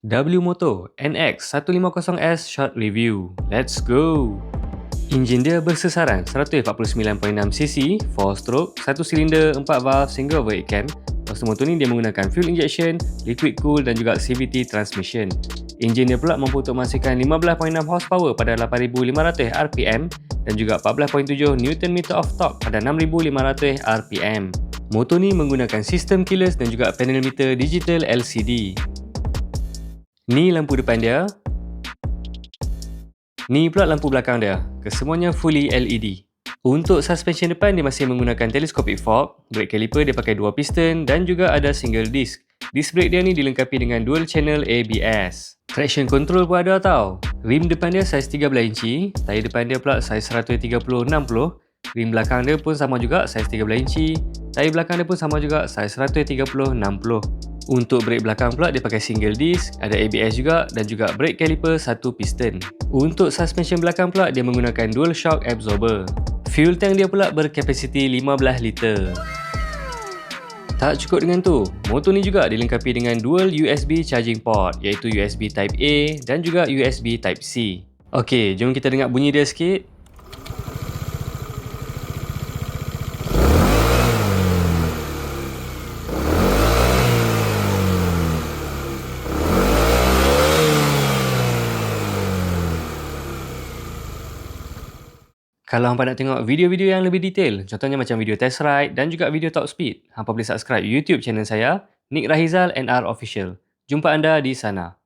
W-Moto NX150S Short Review. Let's go! Enjin dia bersesaran 149.6cc, 4-stroke, 1 silinder, 4 valve single overhead cam. Lepas tu motor ni dia menggunakan fuel injection, liquid cool dan juga CVT transmission. Enjin dia pula mampu untuk menghasilkan 15.6 horsepower pada 8,500 RPM dan juga 14.7 Nm of torque pada 6,500 RPM. Motor ni menggunakan sistem keyless dan juga panel meter digital LCD. Ni lampu depan dia. Ni pula lampu belakang dia. Kesemuanya fully LED. Untuk suspension depan dia masih menggunakan telescopic fork, brake caliper dia pakai 2 piston dan juga ada single disc. Disc brake dia ni dilengkapi dengan dual channel ABS. Traction control pun ada tau. Rim depan dia saiz 13 inci, tayar depan dia pula saiz 130/60. Rim belakang dia pun sama juga saiz 13 inci, tayar belakang dia pun sama juga saiz 130/60. Untuk brake belakang pula dia pakai single disc, ada ABS juga dan juga brake caliper 1 piston. Untuk suspension belakang pula dia menggunakan dual shock absorber. Fuel tank dia pula berkapasiti 15 liter. Tak cukup dengan tu, motor ni juga dilengkapi dengan dual USB charging port iaitu USB Type A dan juga USB Type C. Okey, jom kita dengar bunyi dia sikit. Kalau hampa nak tengok video-video yang lebih detail, contohnya macam video test ride dan juga video top speed, hampa boleh subscribe YouTube channel saya, Nick Rahizal NR Official. Jumpa anda di sana.